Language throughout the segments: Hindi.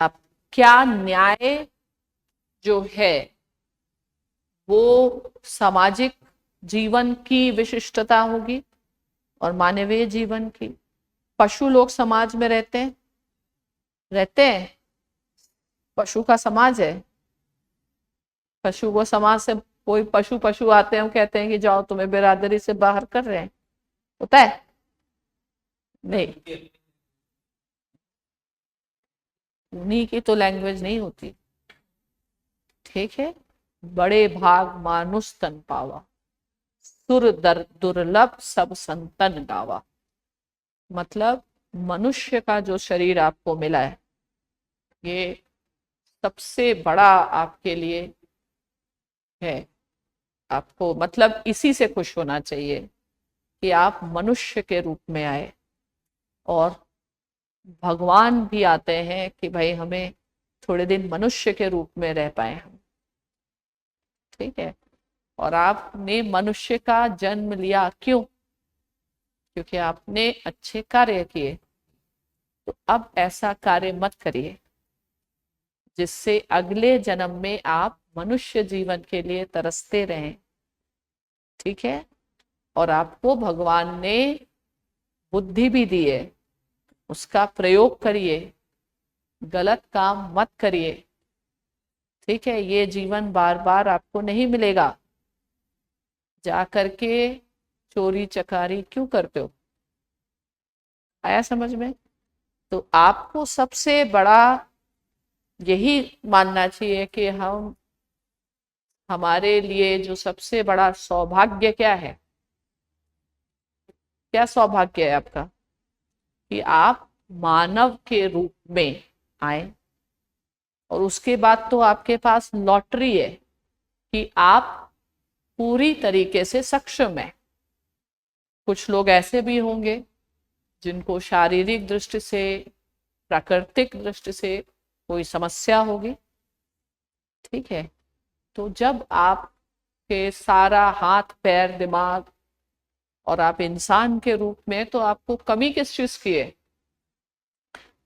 अब क्या न्याय जो है वो सामाजिक जीवन की विशिष्टता होगी और मानवीय जीवन की। पशु लोग समाज में रहते हैं। पशु का समाज है। पशु को समाज से कोई पशु पशु आते हैं, हम कहते हैं कि जाओ तुम्हें बिरादरी से बाहर कर रहे हैं, होता है? नहीं, उन्हीं की तो लैंग्वेज नहीं होती। ठीक है। बड़े भाग मानुष तन पावा, सुर दर दुर्लभ सब संतन गावा। मतलब मनुष्य का जो शरीर आपको मिला है, ये सबसे बड़ा आपके लिए है। आपको मतलब इसी से खुश होना चाहिए कि आप मनुष्य के रूप में आए। और भगवान भी आते हैं कि भाई हमें थोड़े दिन मनुष्य के रूप में रह पाए हम। ठीक है। और आपने मनुष्य का जन्म लिया क्यों? क्योंकि आपने अच्छे कार्य किए। तो अब ऐसा कार्य मत करिए जिससे अगले जन्म में आप मनुष्य जीवन के लिए तरसते रहें। ठीक है। और आपको भगवान ने बुद्धि भी दी है, उसका प्रयोग करिए, गलत काम मत करिए। ठीक है। ये जीवन बार बार आपको नहीं मिलेगा। जा करके चोरी चकारी क्यों करते हो? आया समझ में? तो आपको सबसे बड़ा यही मानना चाहिए कि हमारे लिए जो सबसे बड़ा सौभाग्य क्या है? क्या सौभाग्य है आपका? कि आप मानव के रूप में आए। और उसके बाद तो आपके पास लॉटरी है कि आप पूरी तरीके से सक्षम है। कुछ लोग ऐसे भी होंगे जिनको शारीरिक दृष्टि से, प्राकृतिक दृष्टि से कोई समस्या होगी। ठीक है। तो जब आपके सारा हाथ पैर दिमाग और आप इंसान के रूप में, तो आपको कमी किस चीज की है?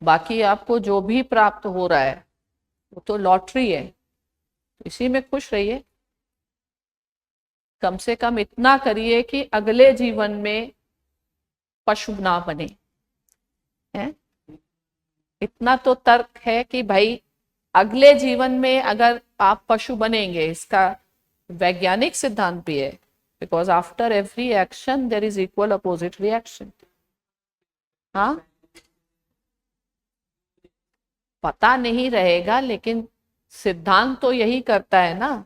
बाकी आपको जो भी प्राप्त हो रहा है वो तो लॉटरी है। इसी में खुश रहिए। कम से कम इतना करिए कि अगले जीवन में पशु ना बने। हैं? इतना तो तर्क है कि भाई अगले जीवन में अगर आप पशु बनेंगे, इसका वैज्ञानिक सिद्धांत भी है। Because after every action there is equal opposite reaction. हाँ, पता नहीं रहेगा लेकिन सिद्धांत तो यही करता है ना।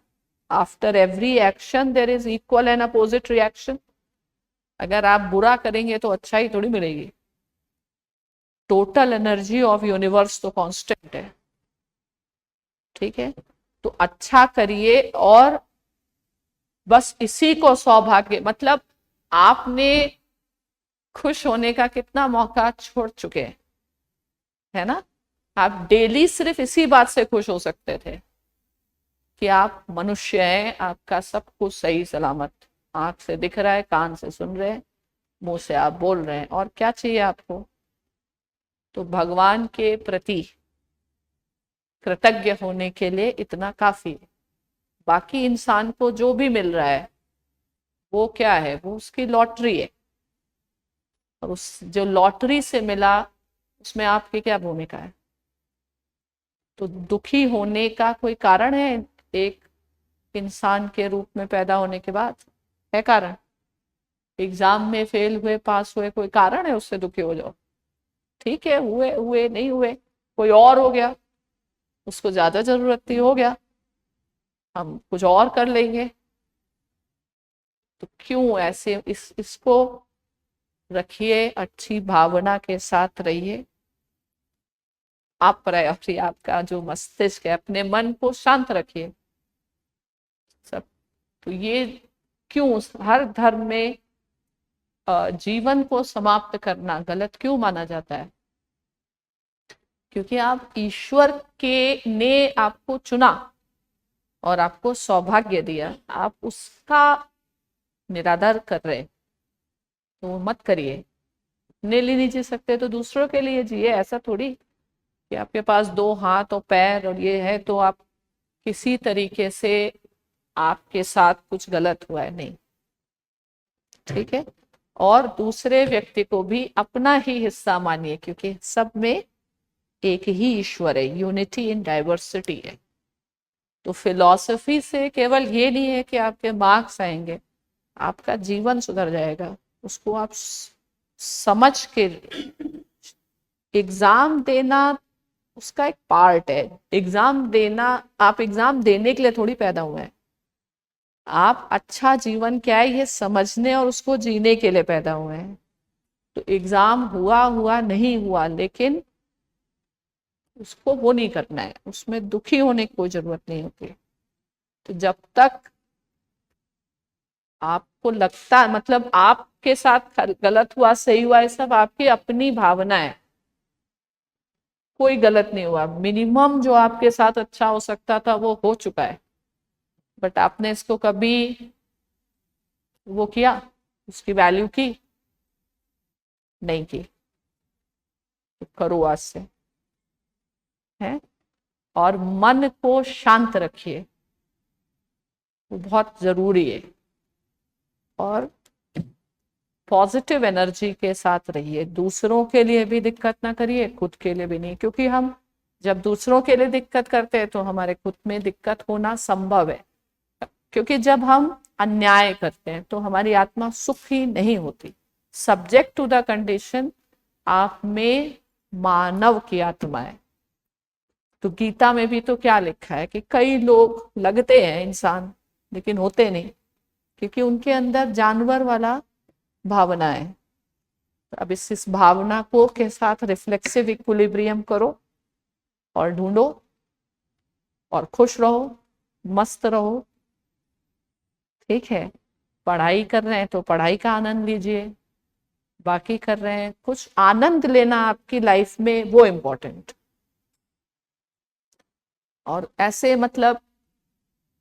After every action there is equal and opposite reaction. अगर आप बुरा करेंगे तो अच्छा ही थोड़ी मिलेगी। टोटल एनर्जी ऑफ यूनिवर्स तो कांस्टेंट है। ठीक है। तो अच्छा करिए। और बस इसी को सौभाग्य, मतलब आपने खुश होने का कितना मौका छोड़ चुके हैं, है ना? आप डेली सिर्फ इसी बात से खुश हो सकते थे कि आप मनुष्य हैं, आपका सब कुछ सही सलामत, आंख से दिख रहा है, कान से सुन रहे हैं, मुंह से आप बोल रहे हैं। और क्या चाहिए आपको? तो भगवान के प्रति कृतज्ञ होने के लिए इतना काफी है। बाकी इंसान को जो भी मिल रहा है वो क्या है? वो उसकी लॉटरी है। और उस जो लॉटरी से मिला उसमें आपकी क्या भूमिका है? तो दुखी होने का कोई कारण है एक इंसान के रूप में पैदा होने के बाद? है कारण? एग्जाम में फेल हुए पास हुए, कोई कारण है उससे दुखी हो जाओ? ठीक है, हुए हुए नहीं हुए, कोई और हो गया, उसको ज्यादा जरूरत थी, हो गया, हम कुछ और कर लेंगे। तो क्यों ऐसे इसको रखिए, अच्छी भावना के साथ रहिए। आप प्रायोरिटी, आपका जो मस्तिष्क है, अपने मन को शांत रखिए। सब तो ये क्यों हर धर्म में जीवन को समाप्त करना गलत क्यों माना जाता है? क्योंकि आप ईश्वर के ने आपको चुना और आपको सौभाग्य दिया, आप उसका निरादर कर रहे। तो वो मत करिए। अपने लिए नहीं जी सकते तो दूसरों के लिए जिए। ऐसा थोड़ी कि आपके पास 2 हाथ और पैर और ये है तो आप किसी तरीके से आपके साथ कुछ गलत हुआ है, नहीं। ठीक है। और दूसरे व्यक्ति को भी अपना ही हिस्सा मानिए, क्योंकि सब में एक ही ईश्वर है, यूनिटी इन डाइवर्सिटी है। तो फिलॉसफी से केवल ये नहीं है कि आपके मार्क्स आएंगे, आपका जीवन सुधर जाएगा। उसको आप समझ के, एग्जाम देना उसका एक पार्ट है। एग्जाम देना, आप एग्जाम देने के लिए थोड़ी पैदा हुए हैं। आप अच्छा जीवन क्या है ये समझने और उसको जीने के लिए पैदा हुए हैं। तो एग्जाम हुआ हुआ नहीं हुआ, लेकिन उसको वो नहीं करना है, उसमें दुखी होने की कोई जरूरत नहीं होती। तो जब तक आपको लगता है, मतलब आपके साथ गलत हुआ सही हुआ, ये सब आपकी अपनी भावना है, कोई गलत नहीं हुआ। मिनिमम जो आपके साथ अच्छा हो सकता था वो हो चुका है, बट आपने इसको कभी वो किया, उसकी वैल्यू की नहीं की। तो करो आज से, है। और मन को शांत रखिए, वो बहुत जरूरी है। और पॉजिटिव एनर्जी के साथ रहिए, दूसरों के लिए भी दिक्कत ना करिए, खुद के लिए भी नहीं। क्योंकि हम जब दूसरों के लिए दिक्कत करते हैं तो हमारे खुद में दिक्कत होना संभव है। क्योंकि जब हम अन्याय करते हैं तो हमारी आत्मा सुखी नहीं होती। सब्जेक्ट टू द कंडीशन आप में मानव की आत्मा है। तो गीता में भी तो क्या लिखा है कि कई लोग लगते हैं इंसान लेकिन होते नहीं, क्योंकि उनके अंदर जानवर वाला भावना है। अब इस भावना को के साथ रिफ्लेक्सिव इक्विलिब्रियम करो और ढूंढो और खुश रहो, मस्त रहो। ठीक है। पढ़ाई कर रहे हैं तो पढ़ाई का आनंद लीजिए, बाकी कर रहे हैं कुछ आनंद लेना आपकी लाइफ में, वो इम्पोर्टेंट। और ऐसे मतलब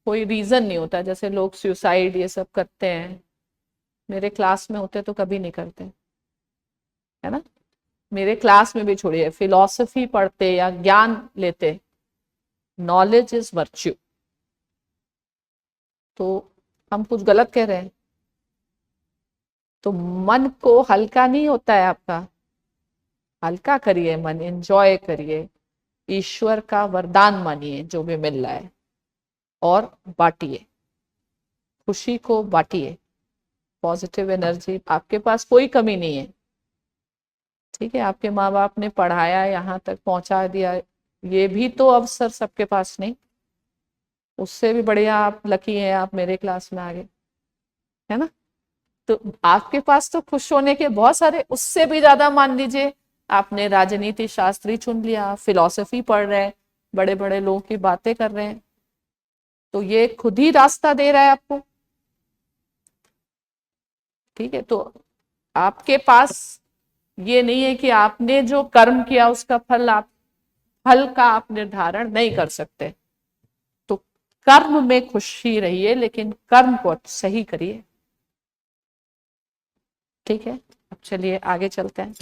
कोई रीजन नहीं होता, जैसे लोग सुसाइड ये सब करते हैं, मेरे क्लास में होते तो कभी नहीं करते, है ना। मेरे क्लास में भी छोड़िए, फिलॉसफी पढ़ते या ज्ञान लेते, नॉलेज इज वर्च्यू। तो हम कुछ गलत कह रहे हैं तो मन को हल्का नहीं होता है आपका, हल्का करिए मन, एंजॉय करिए, ईश्वर का वरदान मानिए जो भी मिल रहा है, और बांटिए, खुशी को बांटिए। पॉजिटिव एनर्जी, आपके पास कोई कमी नहीं है। ठीक है, आपके माँ बाप ने पढ़ाया, यहाँ तक पहुंचा दिया, ये भी तो अवसर सबके पास नहीं। उससे भी बढ़िया आप लकी हैं, आप मेरे क्लास में आ गए, है ना। तो आपके पास तो खुश होने के बहुत सारे, उससे भी ज्यादा मान लीजिए आपने राजनीति शास्त्री चुन लिया, फिलॉसफी पढ़ रहे हैं, बड़े बड़े लोगों की बातें कर रहे हैं, तो ये खुद ही रास्ता दे रहा है आपको। ठीक है। तो आपके पास ये नहीं है कि आपने जो कर्म किया उसका फल, आप फल का आप निर्धारण नहीं कर सकते। तो कर्म में खुशी रहिए, लेकिन कर्म को सही करिए। ठीक है, अब चलिए आगे चलते हैं।